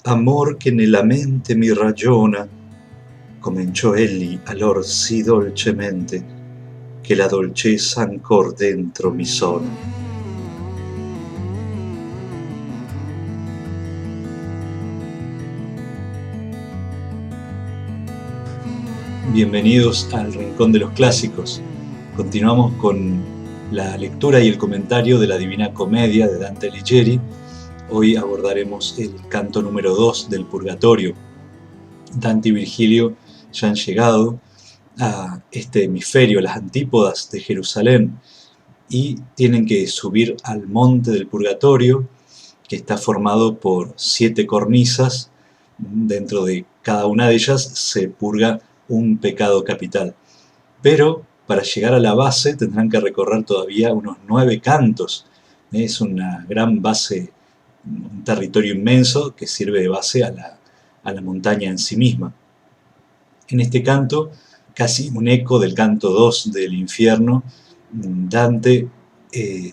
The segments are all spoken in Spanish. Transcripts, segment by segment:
Amor che nella mente mi ragiona, cominciò egli allor sì dolcemente, che la dolcezza ancor dentro mi sona. Bienvenidos al Rincón de los Clásicos. Continuamos con la lectura y el comentario de la Divina Comedia de Dante Alighieri. Hoy abordaremos el canto número 2 del Purgatorio. Dante y Virgilio ya han llegado a este hemisferio, las antípodas de Jerusalén, y tienen que subir al monte del Purgatorio, que está formado por 7 cornisas. Dentro de cada una de ellas se purga un pecado capital. Pero para llegar a la base tendrán que recorrer todavía unos 9 cantos. Es una gran base, un territorio inmenso que sirve de base a la montaña en sí misma. En este canto, casi un eco del canto 2 del infierno, Dante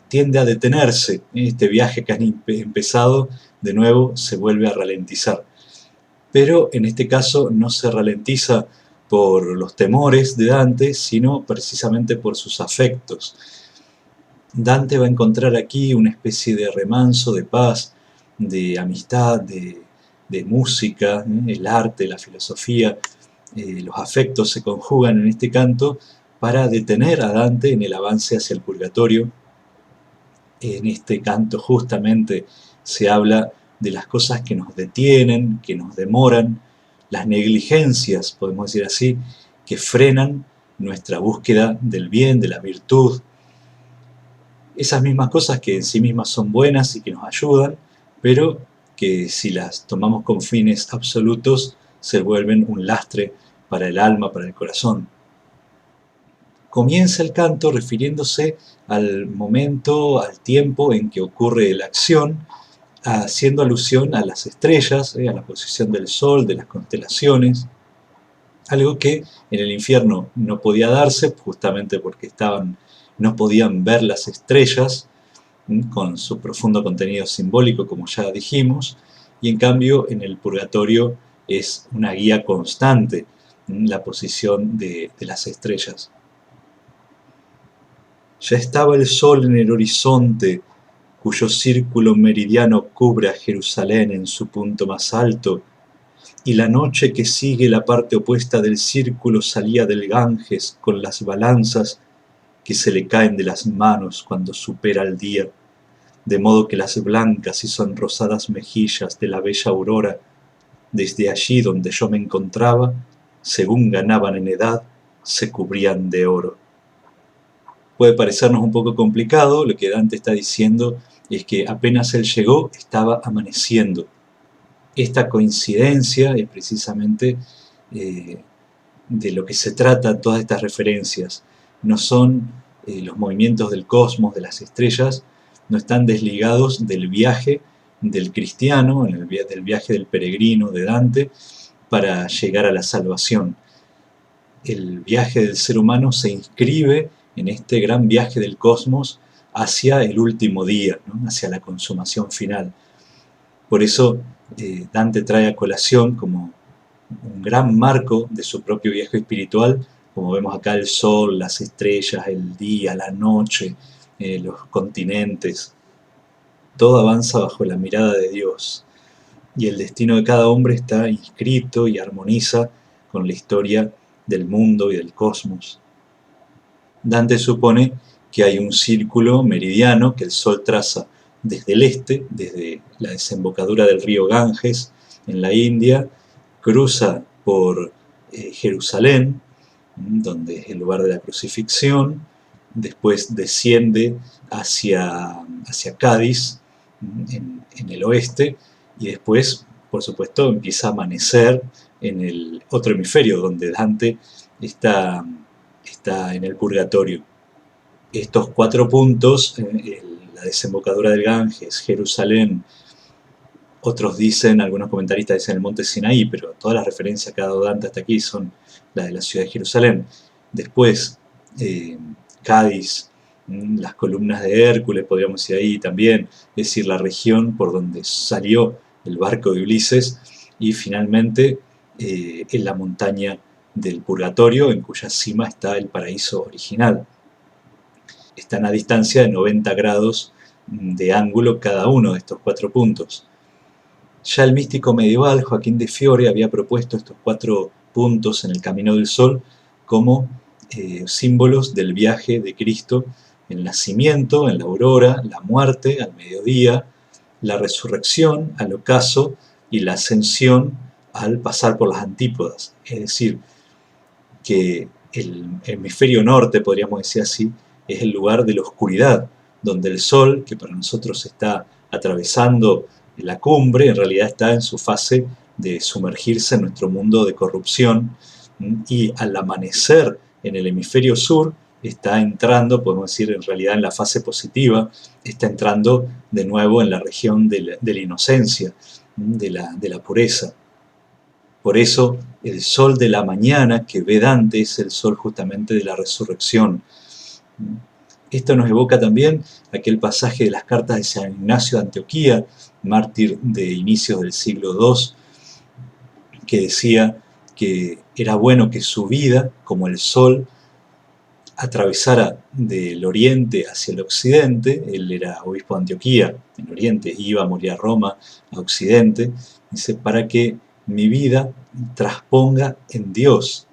tiende a detenerse. Este viaje que han empezado de nuevo se vuelve a ralentizar. Pero en este caso no se ralentiza por los temores de Dante, sino precisamente por sus afectos. Dante va a encontrar aquí una especie de remanso, de paz, de amistad, de música, el arte, la filosofía. Los afectos se conjugan en este canto para detener a Dante en el avance hacia el purgatorio. En este canto justamente se habla de las cosas que nos detienen, que nos demoran, las negligencias, podemos decir así, que frenan nuestra búsqueda del bien, de la virtud. Esas mismas cosas que en sí mismas son buenas y que nos ayudan, pero que si las tomamos con fines absolutos se vuelven un lastre para el alma, para el corazón. Comienza el canto refiriéndose al momento, al tiempo en que ocurre la acción, haciendo alusión a las estrellas, a la posición del sol, de las constelaciones, algo que en el infierno no podía darse justamente porque no podían ver las estrellas con su profundo contenido simbólico, como ya dijimos, y en cambio en el purgatorio es una guía constante la posición de las estrellas. Ya estaba el sol en el horizonte, cuyo círculo meridiano cubre a Jerusalén en su punto más alto, y la noche que sigue la parte opuesta del círculo salía del Ganges con las balanzas que se le caen de las manos cuando supera el día, de modo que las blancas y sonrosadas mejillas de la bella aurora, desde allí donde yo me encontraba, según ganaban en edad, se cubrían de oro. Puede parecernos un poco complicado, lo que Dante está diciendo es que apenas él llegó estaba amaneciendo. Esta coincidencia es precisamente de lo que se trata todas estas referencias. No son los movimientos del cosmos, de las estrellas, no están desligados del viaje del cristiano, del viaje del peregrino de Dante, para llegar a la salvación. El viaje del ser humano se inscribe en este gran viaje del cosmos hacia el último día, ¿no? Hacia la consumación final. Por eso Dante trae a colación como un gran marco de su propio viaje espiritual, como vemos acá el sol, las estrellas, el día, la noche, los continentes. Todo avanza bajo la mirada de Dios y el destino de cada hombre está inscrito y armoniza con la historia del mundo y del cosmos. Dante supone que hay un círculo meridiano que el sol traza desde el este, desde la desembocadura del río Ganges en la India, cruza por Jerusalén, donde es el lugar de la crucifixión, después desciende hacia Cádiz, en el oeste, y después, por supuesto, empieza a amanecer en el otro hemisferio, donde Dante está en el purgatorio. Estos 4 puntos, la desembocadura del Ganges, Jerusalén, otros dicen, algunos comentaristas dicen el monte Sinaí, pero todas las referencias que ha dado Dante hasta aquí son las de la ciudad de Jerusalén. Después, Cádiz, las columnas de Hércules, podríamos decir ahí también, es decir, la región por donde salió el barco de Ulises, y finalmente en la montaña del Purgatorio, en cuya cima está el paraíso original. Están a distancia de 90 grados de ángulo cada uno de estos 4 puntos. Ya el místico medieval Joaquín de Fiore había propuesto estos 4 puntos en el Camino del Sol como símbolos del viaje de Cristo: el nacimiento, en la aurora; la muerte, al mediodía; la resurrección, al ocaso; y la ascensión, al pasar por las antípodas. Es decir, que el hemisferio norte, podríamos decir así, es el lugar de la oscuridad, donde el sol, que para nosotros está atravesando la cumbre, en realidad está en su fase de sumergirse en nuestro mundo de corrupción, y al amanecer en el hemisferio sur está entrando, podemos decir, en realidad en la fase positiva, está entrando de nuevo en la región de la inocencia, de la pureza. Por eso el sol de la mañana que ve Dante es el sol justamente de la resurrección. Esto nos evoca también aquel pasaje de las cartas de San Ignacio de Antioquía, mártir de inicios del siglo II, que decía que era bueno que su vida, como el sol, atravesara del oriente hacia el occidente. Él era obispo de Antioquía, en oriente, iba, moría a Roma, a occidente. Dice, para que mi vida trasponga en Dios.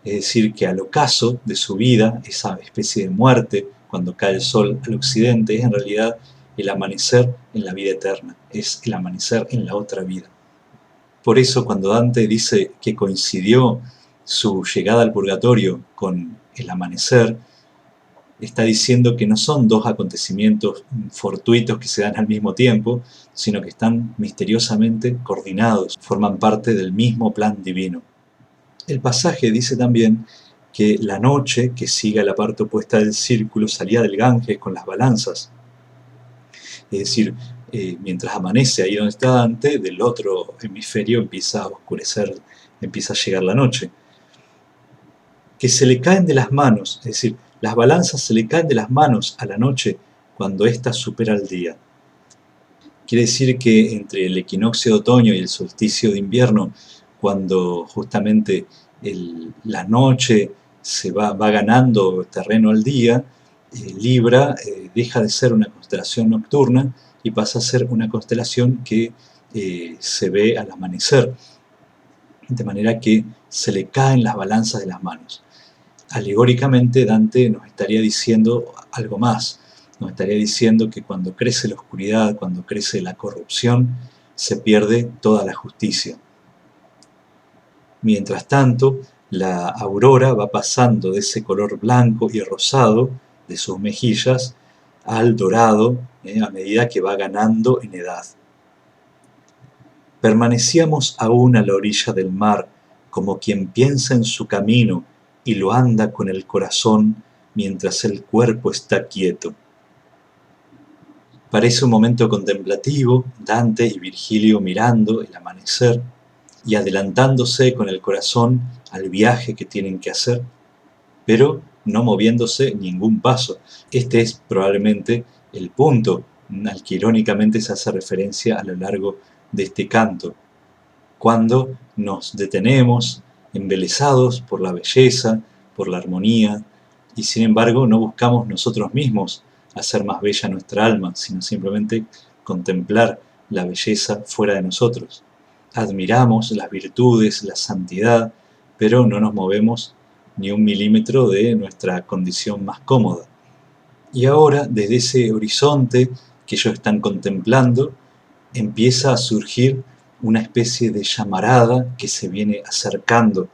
Es decir, que al ocaso de su vida, esa especie de muerte, cuando cae el sol al occidente, es en realidad el amanecer en la vida eterna, es el amanecer en la otra vida. Por eso, cuando Dante dice que coincidió su llegada al purgatorio con el amanecer, está diciendo que no son 2 acontecimientos fortuitos que se dan al mismo tiempo, sino que están misteriosamente coordinados, forman parte del mismo plan divino. El pasaje dice también que la noche que sigue a la parte opuesta del círculo salía del Ganges con las balanzas. Es decir, mientras amanece ahí donde está Dante, del otro hemisferio empieza a oscurecer, empieza a llegar la noche. Que se le caen de las manos, es decir, las balanzas se le caen de las manos a la noche cuando ésta supera el día. Quiere decir que entre el equinoccio de otoño y el solsticio de invierno, cuando justamente la noche se va ganando terreno al día, Libra deja de ser una constelación nocturna y pasa a ser una constelación que se ve al amanecer, de manera que se le caen las balanzas de las manos. Alegóricamente, Dante nos estaría diciendo algo más. Nos estaría diciendo que cuando crece la oscuridad, cuando crece la corrupción, se pierde toda la justicia. Mientras tanto, la aurora va pasando de ese color blanco y rosado de sus mejillas al dorado, a medida que va ganando en edad. Permanecíamos aún a la orilla del mar, como quien piensa en su camino y lo anda con el corazón mientras el cuerpo está quieto. Parece un momento contemplativo, Dante y Virgilio mirando el amanecer y adelantándose con el corazón al viaje que tienen que hacer, pero no moviéndose ningún paso. Este es probablemente el punto al que irónicamente se hace referencia a lo largo de este canto, cuando nos detenemos embelesados por la belleza, por la armonía, y sin embargo no buscamos nosotros mismos hacer más bella nuestra alma, sino simplemente contemplar la belleza fuera de nosotros. Admiramos las virtudes, la santidad, pero no nos movemos ni un milímetro de nuestra condición más cómoda. Y ahora, desde ese horizonte que ellos están contemplando, empieza a surgir una especie de llamarada que se viene acercando.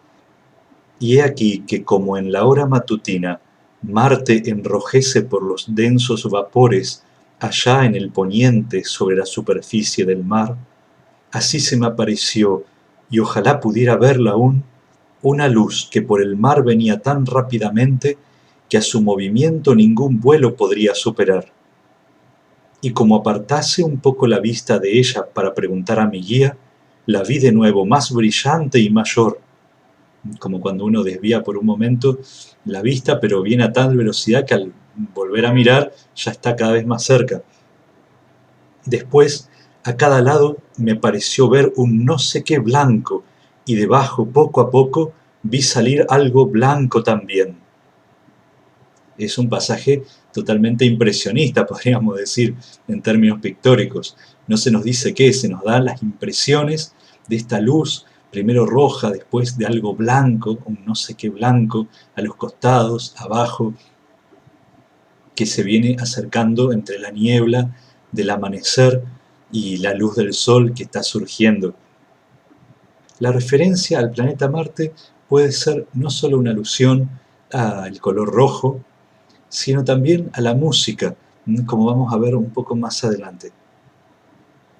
Y he aquí que, como en la hora matutina, Marte enrojece por los densos vapores allá en el poniente sobre la superficie del mar, así se me apareció, y ojalá pudiera verla aún, una luz que por el mar venía tan rápidamente que a su movimiento ningún vuelo podría superar. Y como apartase un poco la vista de ella para preguntar a mi guía, la vi de nuevo más brillante y mayor, como cuando uno desvía por un momento la vista, pero viene a tal velocidad que al volver a mirar ya está cada vez más cerca. Después A cada lado me pareció ver un no sé qué blanco, y debajo, poco a poco, vi salir algo blanco también. Es un pasaje totalmente impresionista, podríamos decir, en términos pictóricos. No se nos dice qué, se nos dan las impresiones de esta luz, primero roja, después de algo blanco, un no sé qué blanco, a los costados, abajo, que se viene acercando entre la niebla del amanecer y la luz del sol que está surgiendo. La referencia al planeta Marte puede ser no solo una alusión al color rojo, sino también a la música, como vamos a ver un poco más adelante.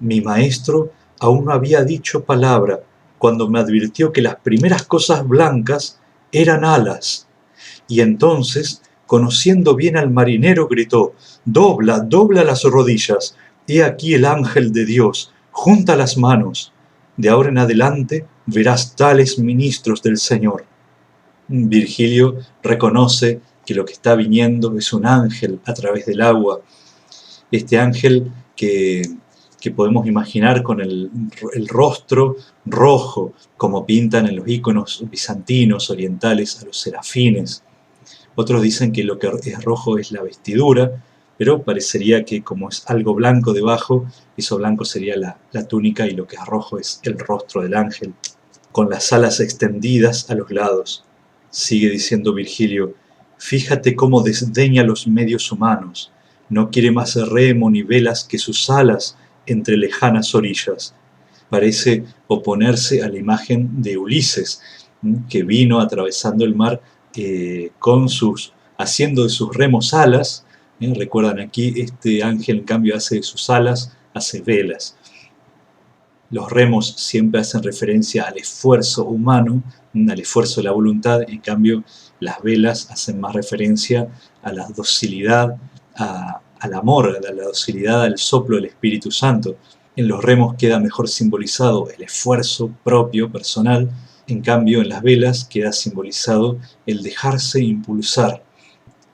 Mi maestro aún no había dicho palabra cuando me advirtió que las primeras cosas blancas eran alas, y entonces, conociendo bien al marinero, gritó: «Dobla, dobla las rodillas, he aquí el ángel de Dios, junta las manos. De ahora en adelante verás tales ministros del Señor». Virgilio reconoce que lo que está viniendo es un ángel a través del agua. Este ángel que podemos imaginar con el rostro rojo, como pintan en los íconos bizantinos, orientales, a los serafines. Otros dicen que lo que es rojo es la vestidura, pero parecería que como es algo blanco debajo, eso blanco sería la túnica y lo que es rojo es el rostro del ángel, con las alas extendidas a los lados. Sigue diciendo Virgilio: «Fíjate cómo desdeña los medios humanos, no quiere más remo ni velas que sus alas entre lejanas orillas». Parece oponerse a la imagen de Ulises, que vino atravesando el mar haciendo de sus remos alas. Recuerdan aquí, este ángel en cambio hace de sus alas, hace velas. Los remos siempre hacen referencia al esfuerzo humano, al esfuerzo de la voluntad, en cambio las velas hacen más referencia a la docilidad, al amor, a la docilidad al soplo del Espíritu Santo. En los remos queda mejor simbolizado el esfuerzo propio, personal, en cambio en las velas queda simbolizado el dejarse impulsar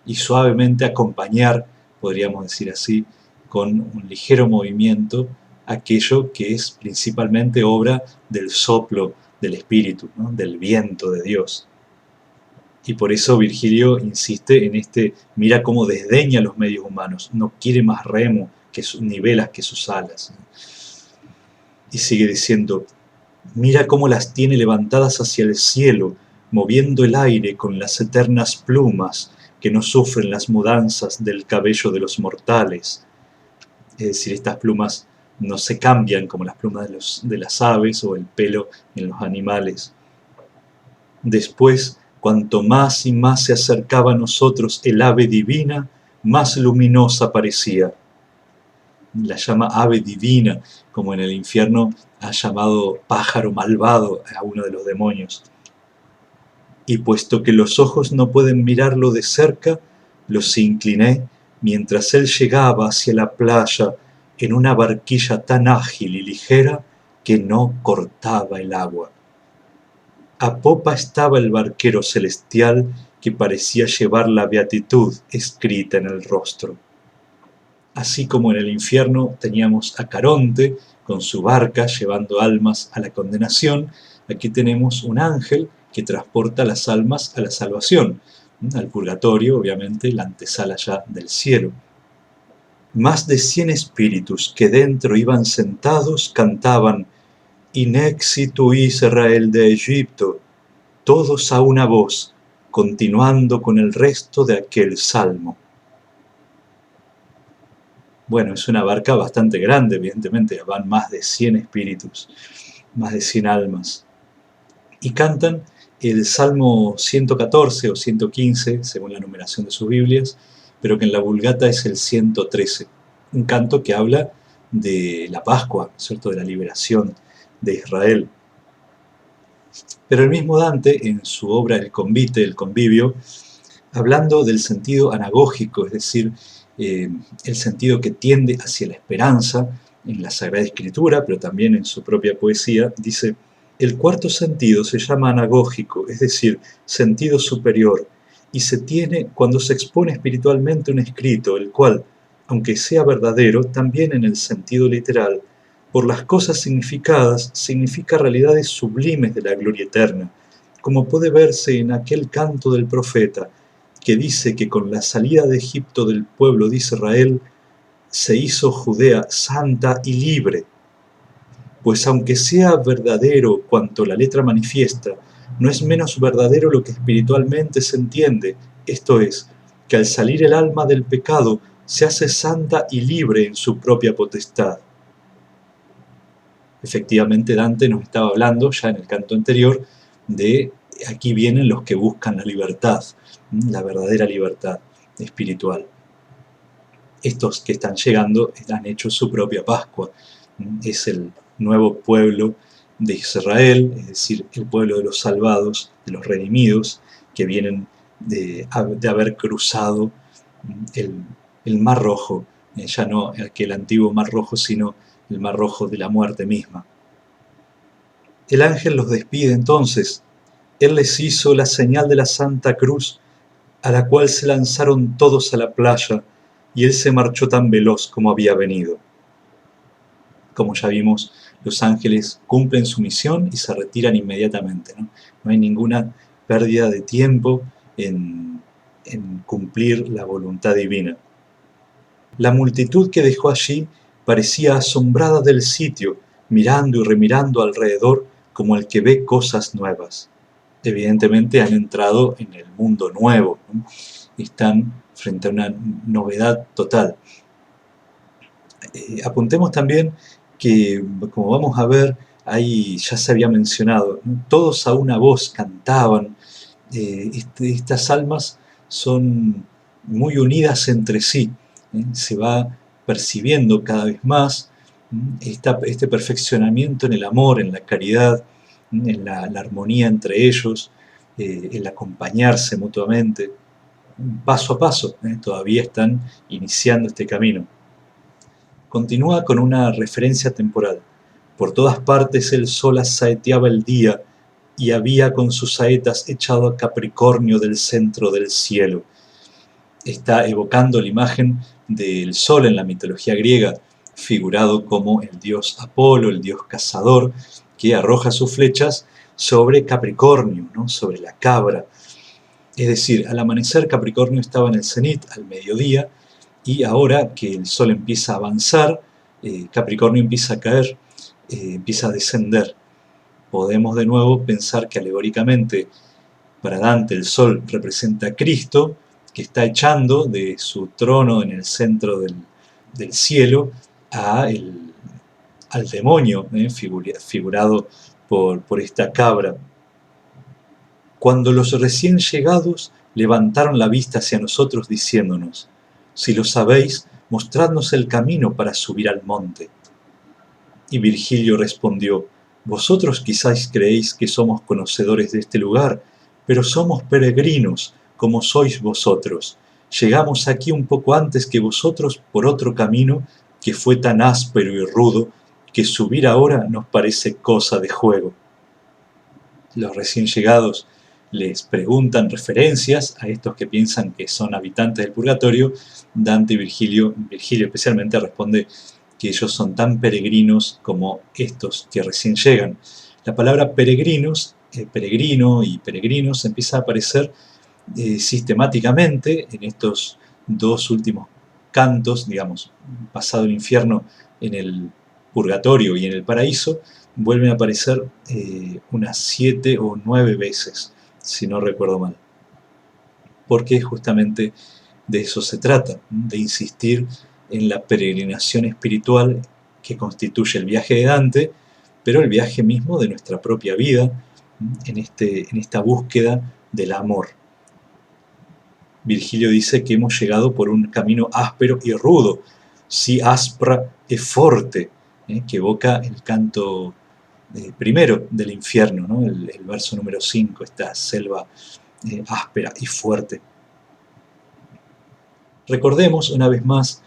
y suavemente acompañar, podríamos decir así, con un ligero movimiento, aquello que es principalmente obra del soplo del Espíritu, ¿no? Del viento de Dios. Y por eso Virgilio insiste en mira cómo desdeña los medios humanos, no quiere más remo ni velas que sus alas. Y sigue diciendo: «Mira cómo las tiene levantadas hacia el cielo, moviendo el aire con las eternas plumas que no sufren las mudanzas del cabello de los mortales». Es decir, estas plumas no se cambian como las plumas de las aves o el pelo en los animales. Después, cuanto más y más se acercaba a nosotros el ave divina, más luminosa parecía. La llama ave divina, como en el infierno ha llamado pájaro malvado a uno de los demonios. Y puesto que los ojos no pueden mirarlo de cerca, los incliné mientras él llegaba hacia la playa en una barquilla tan ágil y ligera que no cortaba el agua. A popa estaba el barquero celestial que parecía llevar la beatitud escrita en el rostro. Así como en el infierno teníamos a Caronte con su barca llevando almas a la condenación, aquí tenemos un ángel que transporta las almas a la salvación, al purgatorio, obviamente, la antesala ya del cielo. Más de 100 espíritus que dentro iban sentados cantaban «In exitu Israel de Egipto», todos a una voz, continuando con el resto de aquel salmo. Bueno, es una barca bastante grande, evidentemente, van más de 100 espíritus, más de 100 almas. Y cantan el Salmo 114 o 115, según la numeración de sus Biblias, pero que en la Vulgata es el 113, un canto que habla de la Pascua, ¿cierto?, de la liberación de Israel. Pero el mismo Dante, en su obra El Convite, el Convivio, hablando del sentido anagógico, es decir, el sentido que tiende hacia la esperanza en la Sagrada Escritura, pero también en su propia poesía, dice: «El cuarto sentido se llama anagógico, es decir, sentido superior, y se tiene cuando se expone espiritualmente un escrito, el cual, aunque sea verdadero, también en el sentido literal, por las cosas significadas, significa realidades sublimes de la gloria eterna, como puede verse en aquel canto del profeta, que dice que con la salida de Egipto del pueblo de Israel, se hizo Judea santa y libre. Pues aunque sea verdadero cuanto la letra manifiesta, no es menos verdadero lo que espiritualmente se entiende, esto es, que al salir el alma del pecado, se hace santa y libre en su propia potestad. Efectivamente, Dante nos estaba hablando, ya en el canto anterior, de aquí vienen los que buscan la libertad, la verdadera libertad espiritual. Estos que están llegando han hecho su propia Pascua. Es el nuevo pueblo de Israel, es decir, el pueblo de los salvados, de los redimidos, que vienen de haber cruzado el Mar Rojo, ya no aquel antiguo Mar Rojo, sino el Mar Rojo de la muerte misma. El ángel los despide entonces. Él les hizo la señal de la Santa Cruz, a la cual se lanzaron todos a la playa, y él se marchó tan veloz como había venido. Como ya vimos, los ángeles cumplen su misión y se retiran inmediatamente, ¿no? No hay ninguna pérdida de tiempo en cumplir la voluntad divina. La multitud que dejó allí parecía asombrada del sitio, mirando y remirando alrededor como el que ve cosas nuevas. Evidentemente han entrado en el mundo nuevo, ¿no? Están frente a una novedad total. Apuntemos también que, como vamos a ver, ahí ya se había mencionado, ¿no? Todos a una voz cantaban. Estas almas son muy unidas entre sí, se va percibiendo cada vez más este perfeccionamiento en el amor, en la caridad, en la armonía entre ellos, el acompañarse mutuamente, paso a paso, todavía están iniciando este camino. Continúa con una referencia temporal. Por todas partes el sol asaeteaba el día, y había con sus saetas echado a Capricornio del centro del cielo. Está evocando la imagen del sol en la mitología griega, figurado como el dios Apolo, el dios cazador, que arroja sus flechas sobre Capricornio, ¿no? Sobre la cabra. Es decir, al amanecer Capricornio estaba en el cenit, al mediodía, y ahora que el sol empieza a avanzar, Capricornio empieza a caer, empieza a descender. Podemos de nuevo pensar que alegóricamente para Dante el sol representa a Cristo, que está echando de su trono en el centro del cielo al demonio, figurado por esta cabra. Cuando los recién llegados levantaron la vista hacia nosotros diciéndonos: si lo sabéis, mostradnos el camino para subir al monte. Y Virgilio respondió: vosotros quizás creéis que somos conocedores de este lugar, pero somos peregrinos, como sois vosotros. Llegamos aquí un poco antes que vosotros por otro camino que fue tan áspero y rudo que subir ahora nos parece cosa de juego. Los recién llegados les preguntan referencias a estos que piensan que son habitantes del purgatorio. Dante y Virgilio especialmente responde que ellos son tan peregrinos como estos que recién llegan. La palabra peregrinos, peregrino y peregrinos empieza a aparecer sistemáticamente en estos dos últimos cantos, digamos, pasado el infierno en el purgatorio y en el paraíso, vuelven a aparecer unas 7 o 9 veces, si no recuerdo mal. Porque justamente de eso se trata, de insistir en la peregrinación espiritual que constituye el viaje de Dante, pero el viaje mismo de nuestra propia vida, en esta búsqueda del amor. Virgilio dice que hemos llegado por un camino áspero y rudo, si aspra e forte, que evoca el canto primero del infierno, ¿no? el verso número 5, esta selva áspera y fuerte. Recordemos una vez más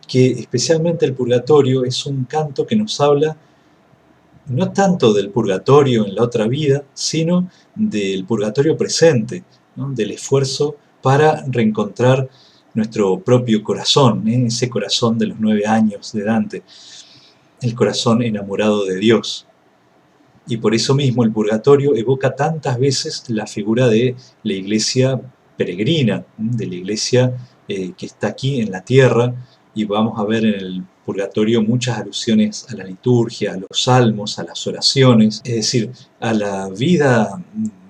que especialmente el purgatorio es un canto que nos habla no tanto del purgatorio en la otra vida, sino del purgatorio presente, ¿no? Del esfuerzo para reencontrar nuestro propio corazón, ese corazón de los 9 años de Dante. el corazón enamorado de Dios. Y por eso mismo el purgatorio evoca tantas veces la figura de la iglesia peregrina, de la iglesia que está aquí en la tierra, y vamos a ver en el purgatorio muchas alusiones a la liturgia, a los salmos, a las oraciones, es decir, a la vida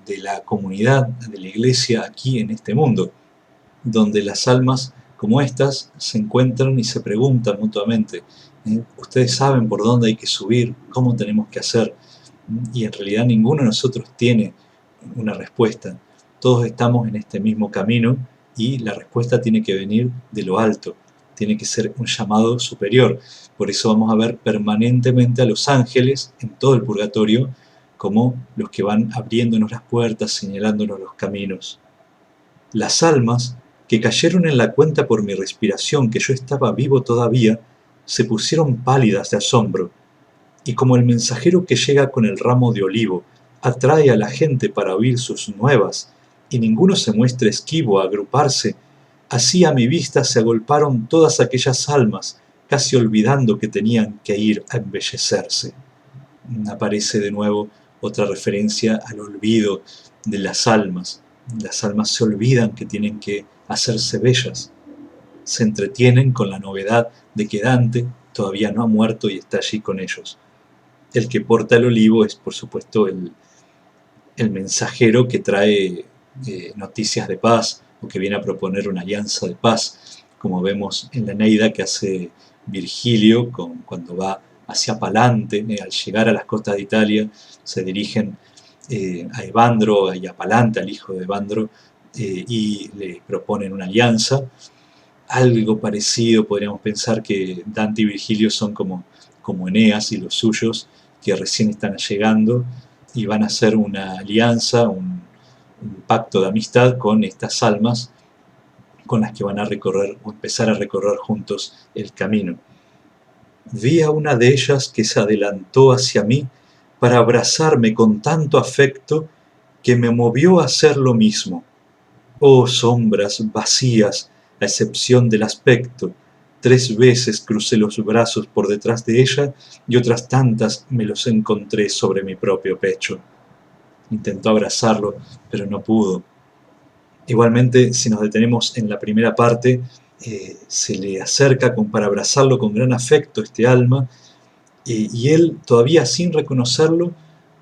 de la comunidad de la iglesia aquí en este mundo, donde las almas como estas se encuentran y se preguntan mutuamente, ustedes saben por dónde hay que subir, cómo tenemos que hacer, y en realidad ninguno de nosotros tiene una respuesta. Todos estamos en este mismo camino y la respuesta tiene que venir de lo alto, tiene que ser un llamado superior. Por eso vamos a ver permanentemente a los ángeles en todo el purgatorio como los que van abriéndonos las puertas, señalándonos los caminos. Las almas que cayeron en la cuenta por mi respiración que yo estaba vivo todavía, se pusieron pálidas de asombro, y como el mensajero que llega con el ramo de olivo atrae a la gente para oír sus nuevas, y ninguno se muestra esquivo a agruparse, así a mi vista se agolparon todas aquellas almas, casi olvidando que tenían que ir a embellecerse. Aparece de nuevo otra referencia al olvido de las almas. Las almas se olvidan que tienen que hacerse bellas. Se entretienen con la novedad de que Dante todavía no ha muerto y está allí con ellos. El que porta el olivo es, por supuesto, el mensajero que trae noticias de paz o que viene a proponer una alianza de paz, como vemos en la Eneida que hace Virgilio cuando va hacia Palante. Al llegar a las costas de Italia se dirigen a Evandro y a Palante, al hijo de Evandro, y le proponen una alianza. Algo parecido podríamos pensar que Dante y Virgilio son como Eneas y los suyos, que recién están llegando y van a hacer una alianza, un pacto de amistad con estas almas con las que van a recorrer o empezar a recorrer juntos el camino. Vi a una de ellas que se adelantó hacia mí para abrazarme con tanto afecto que me movió a hacer lo mismo. Oh sombras vacías, a excepción del aspecto, 3 veces crucé los brazos por detrás de ella y otras tantas me los encontré sobre mi propio pecho. Intentó abrazarlo, pero no pudo. Igualmente, si nos detenemos en la primera parte, se le acerca para abrazarlo con gran afecto este alma, y él, todavía sin reconocerlo,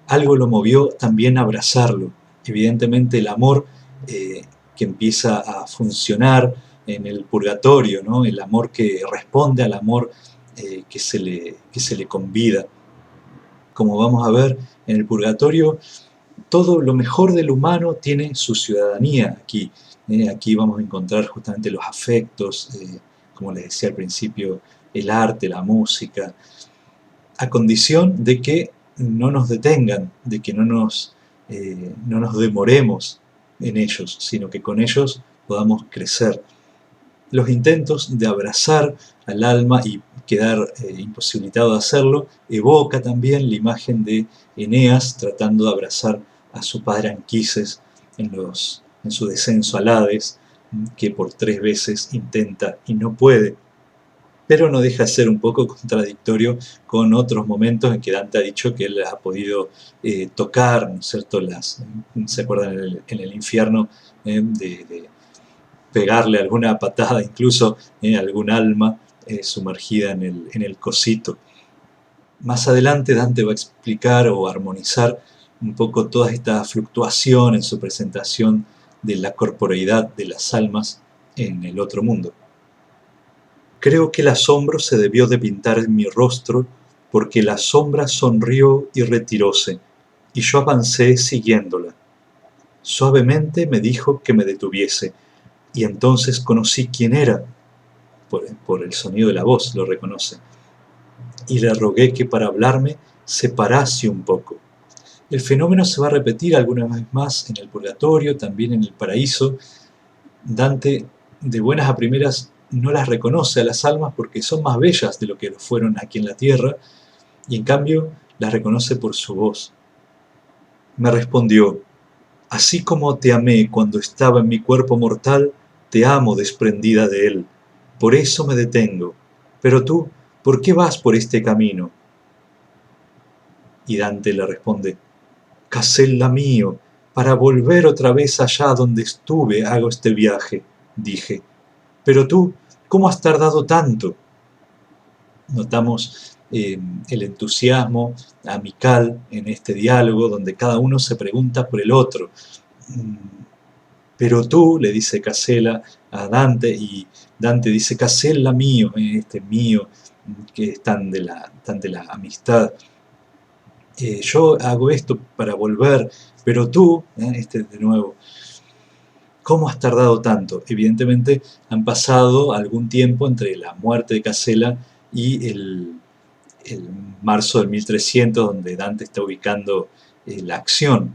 algo lo movió también a abrazarlo. Evidentemente el amor que empieza a funcionar en el purgatorio, ¿no? El amor que responde al amor que se le convida. Como vamos a ver, en el purgatorio todo lo mejor del humano tiene su ciudadanía aquí. Aquí vamos a encontrar justamente los afectos, como les decía al principio, el arte, la música, a condición de que no nos detengan, de que no nos demoremos en ellos, sino que con ellos podamos crecer. Los intentos de abrazar al alma y quedar imposibilitado de hacerlo evoca también la imagen de Eneas tratando de abrazar a su padre Anquises en su descenso al Hades, que por 3 veces intenta y no puede. Pero no deja de ser un poco contradictorio con otros momentos en que Dante ha dicho que él ha podido tocar, ¿no es cierto? ¿Se acuerdan en el infierno de pegarle alguna patada, incluso algún alma sumergida en el cosito? Más adelante Dante va a explicar o armonizar un poco toda esta fluctuación en su presentación de la corporeidad de las almas en el otro mundo. Creo que el asombro se debió de pintar en mi rostro, porque la sombra sonrió y retiróse, y yo avancé siguiéndola. Suavemente me dijo que me detuviese, y entonces conocí quién era. Por el sonido de la voz lo reconoce. Y le rogué que para hablarme se parase un poco. El fenómeno se va a repetir alguna vez más en el purgatorio, también en el paraíso. Dante, de buenas a primeras, no las reconoce a las almas porque son más bellas de lo que lo fueron aquí en la tierra, y en cambio las reconoce por su voz. Me respondió: así como te amé cuando estaba en mi cuerpo mortal, te amo desprendida de él. Por eso me detengo. Pero tú, ¿por qué vas por este camino? Y Dante le responde, Casella mío, para volver otra vez allá donde estuve hago este viaje, dije. Pero tú, ¿cómo has tardado tanto? Notamos el entusiasmo amical en este diálogo donde cada uno se pregunta por el otro. Pero tú, le dice Casella a Dante, y Dante dice, Casella mío, este mío, que es tan de la amistad. Yo hago esto para volver, pero tú, este de nuevo, ¿cómo has tardado tanto? Evidentemente han pasado algún tiempo entre la muerte de Casella y el marzo del 1300, donde Dante está ubicando la acción.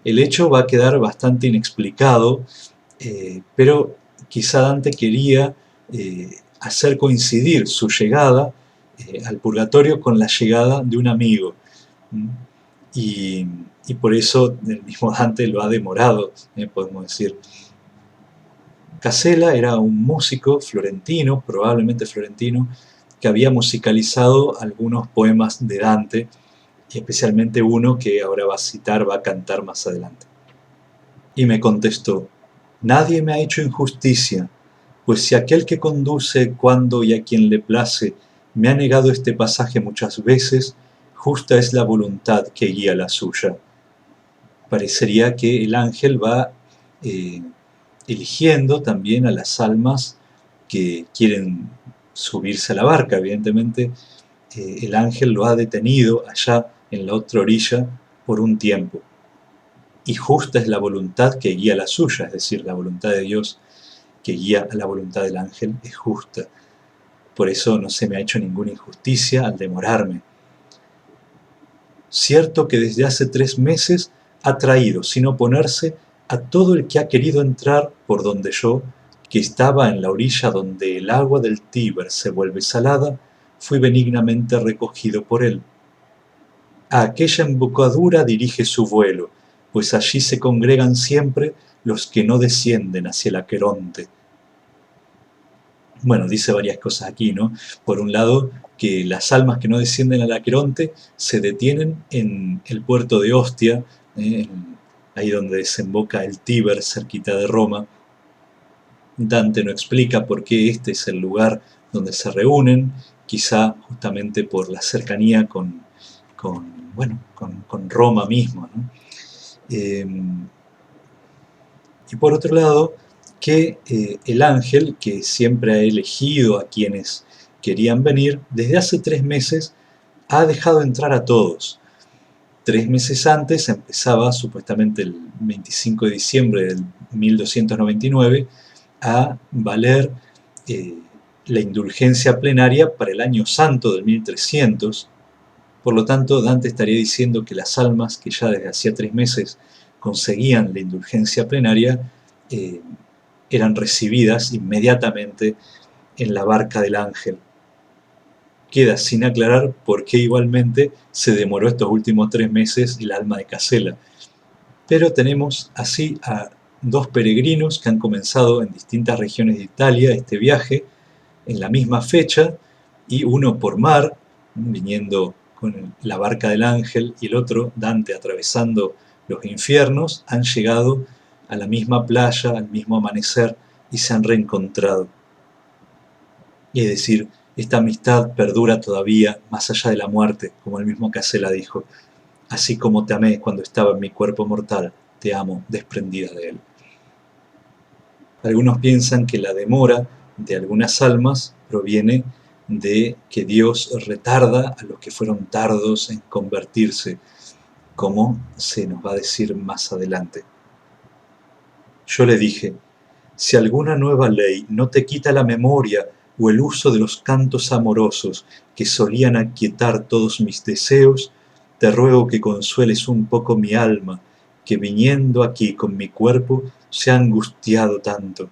El hecho va a quedar bastante inexplicado, pero quizá Dante quería hacer coincidir su llegada al purgatorio con la llegada de un amigo. Y, y por eso el mismo Dante lo ha demorado, podemos decir. Casella era un músico florentino, probablemente florentino, que había musicalizado algunos poemas de Dante, y especialmente uno que ahora va a citar, va a cantar más adelante. Y me contestó, nadie me ha hecho injusticia, pues si aquel que conduce cuando y a quien le place me ha negado este pasaje muchas veces, justa es la voluntad que guía la suya. Parecería que el ángel va eligiendo también a las almas que quieren subirse a la barca. Evidentemente, el ángel lo ha detenido allá en la otra orilla por un tiempo. Y justa es la voluntad que guía la suya, es decir, la voluntad de Dios que guía a la voluntad del ángel es justa. Por eso no se me ha hecho ninguna injusticia al demorarme. Cierto que desde hace 3 meses ha traído, sin oponerse, a todo el que ha querido entrar por donde yo, que estaba en la orilla donde el agua del Tíber se vuelve salada, fui benignamente recogido por él. A aquella embocadura dirige su vuelo, pues allí se congregan siempre los que no descienden hacia el Aqueronte. Bueno, dice varias cosas aquí, ¿no? Por un lado, que las almas que no descienden al Aqueronte se detienen en el puerto de Ostia, ahí donde desemboca el Tíber, cerquita de Roma. Dante no explica por qué este es el lugar donde se reúnen, quizá justamente por la cercanía con Roma mismo, ¿no? Y por otro lado, que el ángel, que siempre ha elegido a quienes querían venir, desde hace 3 meses ha dejado entrar a todos. 3 meses antes empezaba, supuestamente el 25 de diciembre del 1299, a valer la indulgencia plenaria para el año santo del 1300. Por lo tanto, Dante estaría diciendo que las almas que ya desde hacía 3 meses conseguían la indulgencia plenaria eran recibidas inmediatamente en la barca del ángel. Queda sin aclarar por qué igualmente se demoró estos últimos 3 meses el alma de Casella. Pero tenemos así a 2 peregrinos que han comenzado en distintas regiones de Italia este viaje en la misma fecha, y uno por mar, viniendo con la barca del ángel, y el otro, Dante, atravesando los infiernos, han llegado a la misma playa, al mismo amanecer, y se han reencontrado. Y es decir, esta amistad perdura todavía más allá de la muerte, como el mismo Casella dijo. Así como te amé cuando estaba en mi cuerpo mortal, te amo desprendida de él. Algunos piensan que la demora de algunas almas proviene de que Dios retarda a los que fueron tardos en convertirse, como se nos va a decir más adelante. Yo le dije, si alguna nueva ley no te quita la memoria o el uso de los cantos amorosos que solían aquietar todos mis deseos, te ruego que consueles un poco mi alma, que viniendo aquí con mi cuerpo se ha angustiado tanto.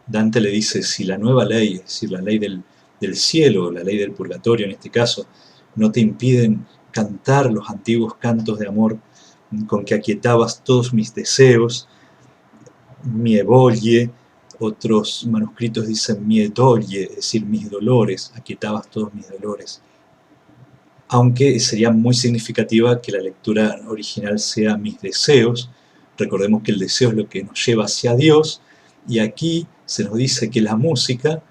Dante le dice, si la nueva ley, es decir, la ley del cielo, la ley del purgatorio en este caso, no te impiden cantar los antiguos cantos de amor con que aquietabas todos mis deseos, mi evolie, Otros manuscritos dicen mie dolie, es decir, mis dolores, aquietabas todos mis dolores. Aunque sería muy significativa que la lectura original sea mis deseos. Recordemos que el deseo es lo que nos lleva hacia Dios, y aquí se nos dice que la música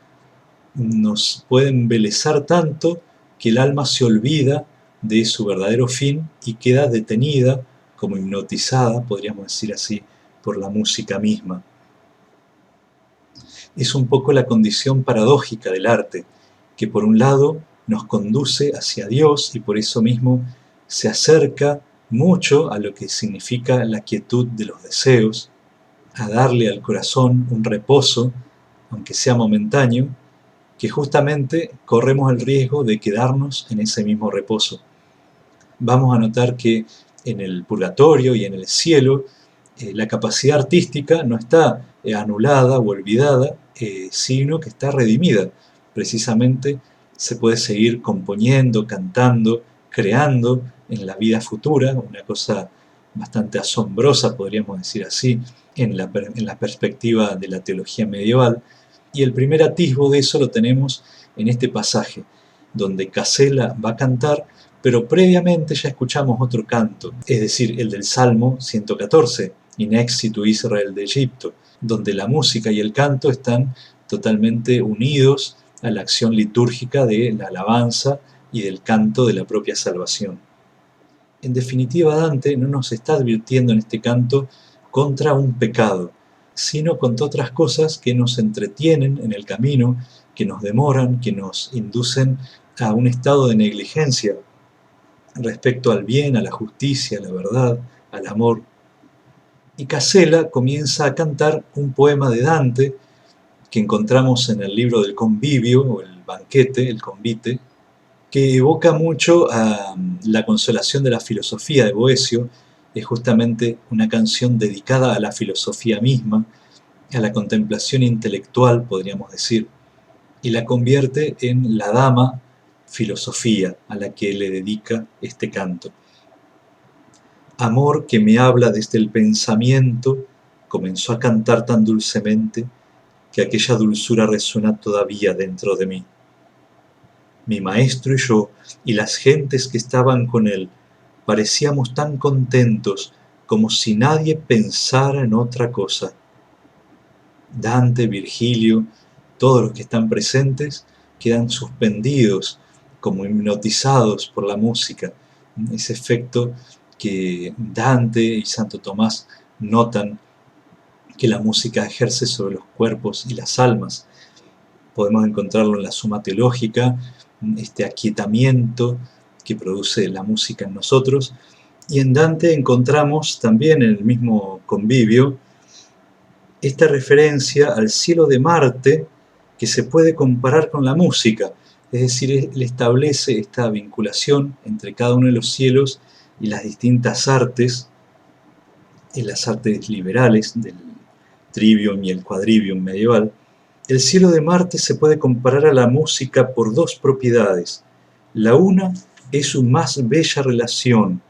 nos puede embelezar tanto que el alma se olvida de su verdadero fin y queda detenida, como hipnotizada, podríamos decir así, por la música misma. Es un poco la condición paradójica del arte, que por un lado nos conduce hacia Dios y por eso mismo se acerca mucho a lo que significa la quietud de los deseos, a darle al corazón un reposo, aunque sea momentáneo, que justamente corremos el riesgo de quedarnos en ese mismo reposo. Vamos a notar que en el purgatorio y en el cielo la capacidad artística no está anulada o olvidada, sino que está redimida. Precisamente se puede seguir componiendo, cantando, creando en la vida futura, una cosa bastante asombrosa, podríamos decir así, en la perspectiva de la teología medieval. Y el primer atisbo de eso lo tenemos en este pasaje, donde Casella va a cantar, pero previamente ya escuchamos otro canto, es decir, el del Salmo 114, In exitu Israel de Egipto, donde la música y el canto están totalmente unidos a la acción litúrgica de la alabanza y del canto de la propia salvación. En definitiva, Dante no nos está advirtiendo en este canto contra un pecado, sino contra otras cosas que nos entretienen en el camino, que nos demoran, que nos inducen a un estado de negligencia respecto al bien, a la justicia, a la verdad, al amor. Y Casella comienza a cantar un poema de Dante que encontramos en el libro del Convivio, o el banquete, el convite, que evoca mucho a la consolación de la filosofía de Boecio. Es justamente una canción dedicada a la filosofía misma, a la contemplación intelectual, podríamos decir, y la convierte en la dama filosofía a la que le dedica este canto. Amor que me habla desde el pensamiento, comenzó a cantar tan dulcemente que aquella dulzura resuena todavía dentro de mí. Mi maestro y yo, y las gentes que estaban con él, parecíamos tan contentos como si nadie pensara en otra cosa. Dante, Virgilio, todos los que están presentes quedan suspendidos, como hipnotizados por la música. Ese efecto que Dante y Santo Tomás notan que la música ejerce sobre los cuerpos y las almas. Podemos encontrarlo en la Suma Teológica, este aquietamiento que produce la música en nosotros. Y en Dante encontramos también en el mismo Convivio esta referencia al cielo de Marte que se puede comparar con la música. Es decir, él establece esta vinculación entre cada uno de los cielos y las distintas artes, en las artes liberales del trivium y el quadrivium medieval. El cielo de Marte se puede comparar a la música por dos propiedades. La una es su más bella relación,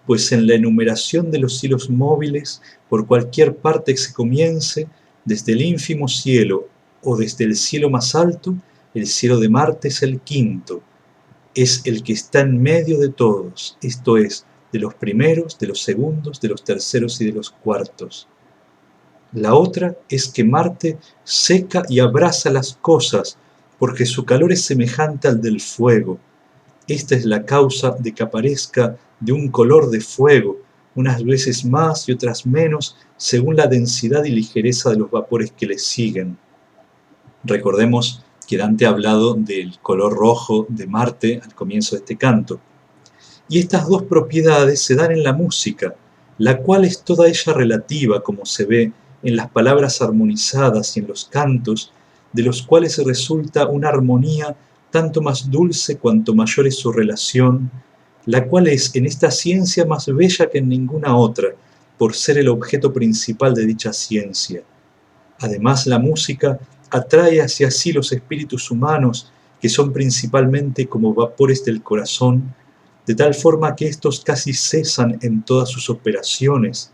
pues en la enumeración de los cielos móviles, por cualquier parte que se comience, desde el ínfimo cielo o desde el cielo más alto, el cielo de Marte es el quinto, es el que está en medio de todos, esto es, de los primeros, de los segundos, de los terceros y de los cuartos. La otra es que Marte seca y abraza las cosas, porque su calor es semejante al del fuego. Esta es la causa de que aparezca de un color de fuego, unas veces más y otras menos, según la densidad y ligereza de los vapores que le siguen. Recordemos que Dante ha hablado del color rojo de Marte al comienzo de este canto. Y estas dos propiedades se dan en la música, la cual es toda ella relativa, como se ve en las palabras armonizadas y en los cantos, de los cuales resulta una armonía tanto más dulce cuanto mayor es su relación, la cual es en esta ciencia más bella que en ninguna otra, por ser el objeto principal de dicha ciencia. Además, la música atrae hacia sí los espíritus humanos, que son principalmente como vapores del corazón, de tal forma que éstos casi cesan en todas sus operaciones.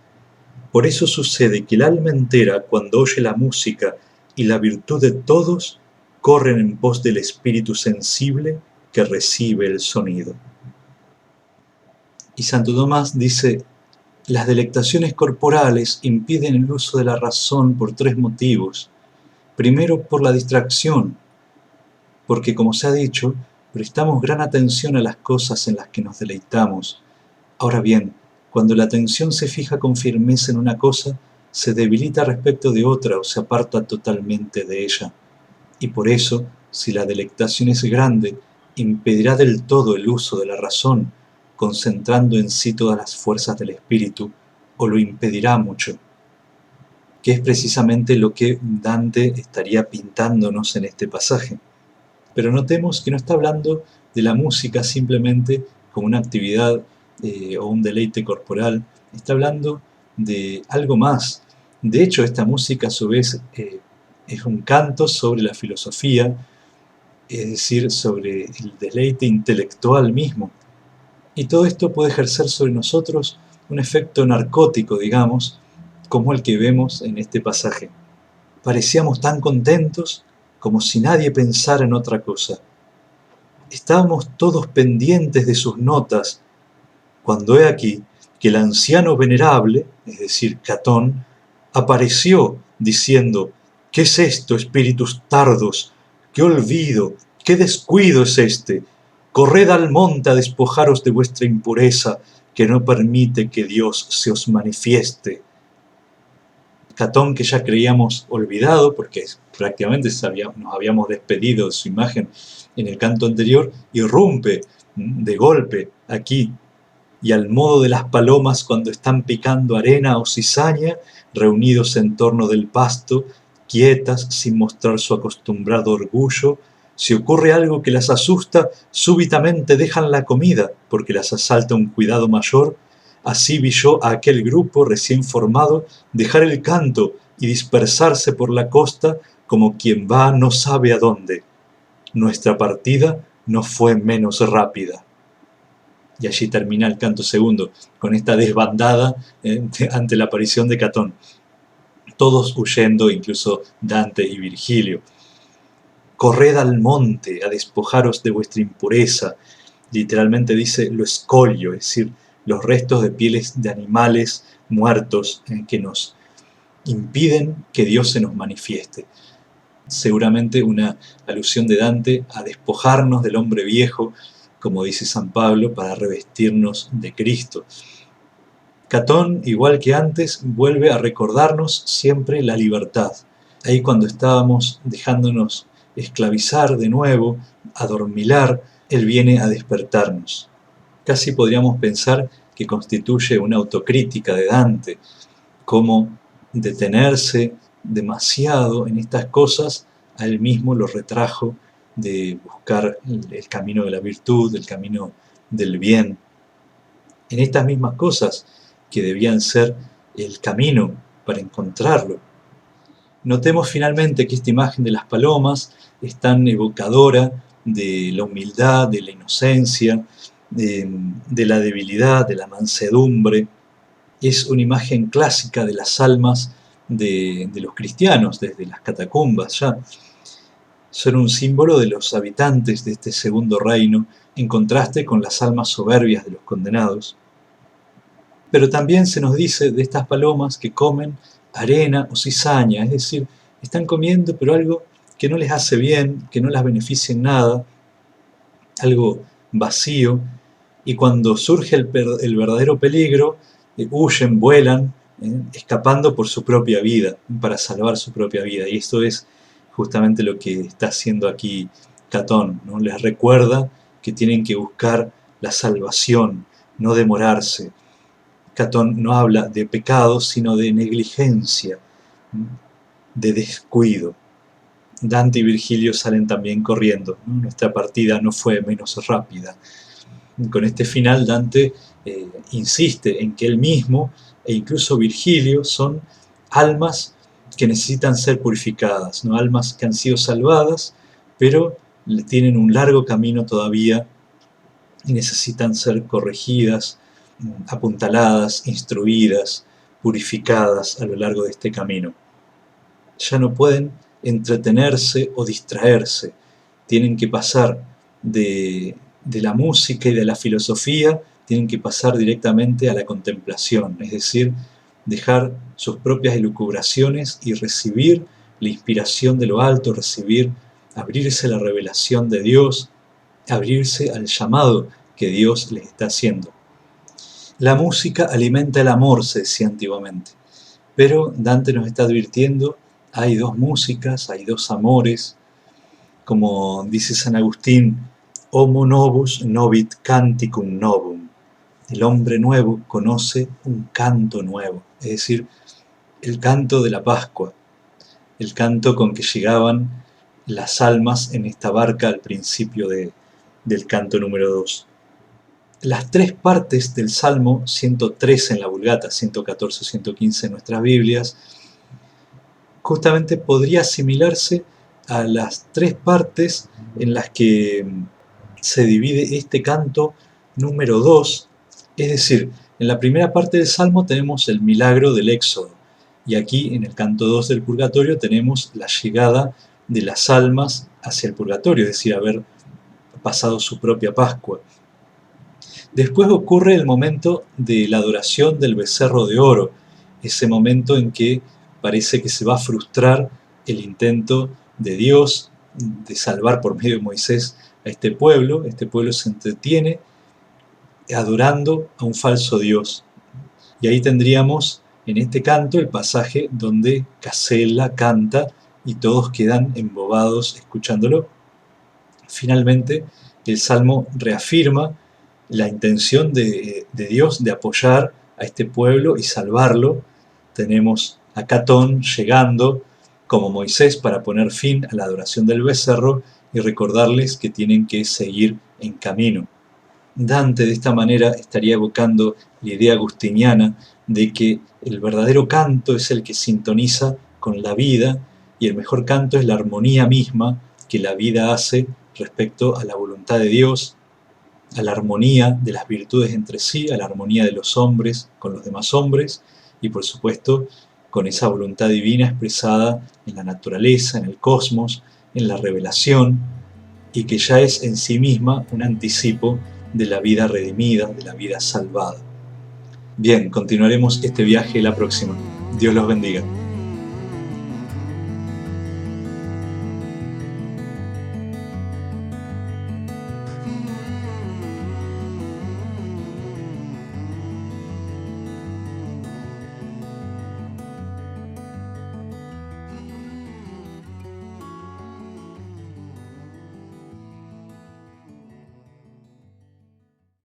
Por eso sucede que el alma entera, cuando oye la música y la virtud de todos corren en pos del espíritu sensible que recibe el sonido. Y Santo Tomás dice: las delectaciones corporales impiden el uso de la razón por 3 motivos. Primero, por la distracción, porque, como se ha dicho, prestamos gran atención a las cosas en las que nos deleitamos. Ahora bien, cuando la atención se fija con firmeza en una cosa, se debilita respecto de otra o se aparta totalmente de ella. Y por eso, si la delectación es grande, impedirá del todo el uso de la razón, concentrando en sí todas las fuerzas del espíritu, o lo impedirá mucho, que es precisamente lo que Dante estaría pintándonos en este pasaje. Pero notemos que no está hablando de la música simplemente como una actividad o un deleite corporal, está hablando de algo más. De hecho, esta música a su vez es un canto sobre la filosofía, es decir, sobre el deleite intelectual mismo. Y todo esto puede ejercer sobre nosotros un efecto narcótico, digamos, como el que vemos en este pasaje. Parecíamos tan contentos como si nadie pensara en otra cosa. Estábamos todos pendientes de sus notas, cuando he aquí que el anciano venerable, es decir, Catón, apareció diciendo: ¿qué es esto, espíritus tardos? ¿Qué olvido, qué descuido es este? Corred al monte a despojaros de vuestra impureza, que no permite que Dios se os manifieste. Catón, que ya creíamos olvidado, porque prácticamente nos habíamos despedido de su imagen en el canto anterior, irrumpe de golpe aquí, y al modo de las palomas cuando están picando arena o cizaña, reunidos en torno del pasto, quietas, sin mostrar su acostumbrado orgullo, si ocurre algo que las asusta, súbitamente dejan la comida, porque las asalta un cuidado mayor. Así vi yo a aquel grupo recién formado dejar el canto y dispersarse por la costa como quien va no sabe a dónde. Nuestra partida no fue menos rápida. Y allí termina el canto segundo, con esta desbandada ante la aparición de Catón. Todos huyendo, incluso Dante y Virgilio. Corred al monte a despojaros de vuestra impureza. Literalmente dice lo escolio, es decir, los restos de pieles de animales muertos que nos impiden que Dios se nos manifieste. Seguramente una alusión de Dante a despojarnos del hombre viejo, como dice San Pablo, para revestirnos de Cristo. Catón, igual que antes, vuelve a recordarnos siempre la libertad. Ahí cuando estábamos dejándonos esclavizar de nuevo, adormilar, Él viene a despertarnos. Casi podríamos pensar que constituye una autocrítica de Dante, cómo detenerse demasiado en estas cosas a él mismo lo retrajo de buscar el camino de la virtud, el camino del bien. En estas mismas cosas que debían ser el camino para encontrarlo. Notemos finalmente que esta imagen de las palomas es tan evocadora de la humildad, de la inocencia, de la debilidad, de la mansedumbre. Es una imagen clásica de las almas de los cristianos, desde las catacumbas ya. Son un símbolo de los habitantes de este segundo reino, en contraste con las almas soberbias de los condenados. Pero también se nos dice de estas palomas que comen arena o cizaña, es decir, están comiendo pero algo que no les hace bien, que no las beneficia en nada, algo vacío, y cuando surge el verdadero peligro, huyen, vuelan, escapando por su propia vida, para salvar su propia vida. Y esto es justamente lo que está haciendo aquí Catón, ¿no? Les recuerda que tienen que buscar la salvación, no demorarse. Catón no habla de pecado, sino de negligencia, de descuido. Dante y Virgilio salen también corriendo, ¿no? Nuestra partida no fue menos rápida. Con este final Dante insiste en que él mismo e incluso Virgilio son almas que necesitan ser purificadas, ¿no? Almas que han sido salvadas, pero tienen un largo camino todavía y necesitan ser corregidas, apuntaladas, instruidas, purificadas a lo largo de este camino. Ya no pueden entretenerse o distraerse. Tienen que pasar de la música y de la filosofía, tienen que pasar directamente a la contemplación, es decir, dejar sus propias elucubraciones y recibir la inspiración de lo alto, abrirse a la revelación de Dios, abrirse al llamado que Dios les está haciendo. La música alimenta el amor, se decía antiguamente, pero Dante nos está advirtiendo, hay dos músicas, hay dos amores, como dice San Agustín, homo novus novit canticum novum. El hombre nuevo conoce un canto nuevo, es decir, el canto de la Pascua, el canto con que llegaban las almas en esta barca al principio del canto número 2. Las tres partes del Salmo 113 en la Vulgata, 114, 115 en nuestras Biblias, justamente podría asimilarse a las tres partes en las que se divide este canto número 2, es decir, en la primera parte del Salmo tenemos el milagro del Éxodo, y aquí en el canto 2 del Purgatorio tenemos la llegada de las almas hacia el Purgatorio, es decir, haber pasado su propia Pascua. Después ocurre el momento de la adoración del becerro de oro, ese momento en que parece que se va a frustrar el intento de Dios de salvar por medio de Moisés a este pueblo se entretiene adorando a un falso Dios. Y ahí tendríamos en este canto el pasaje donde Casella canta y todos quedan embobados escuchándolo. Finalmente, el Salmo reafirma la intención de Dios de apoyar a este pueblo y salvarlo. Tenemos a Catón llegando como Moisés para poner fin a la adoración del becerro y recordarles que tienen que seguir en camino. Dante de esta manera estaría evocando la idea agustiniana de que el verdadero canto es el que sintoniza con la vida y el mejor canto es la armonía misma que la vida hace respecto a la voluntad de Dios, a la armonía de las virtudes entre sí, a la armonía de los hombres con los demás hombres y por supuesto con esa voluntad divina expresada en la naturaleza, en el cosmos, en la revelación y que ya es en sí misma un anticipo de la vida redimida, de la vida salvada. Bien, continuaremos este viaje la próxima. Dios los bendiga.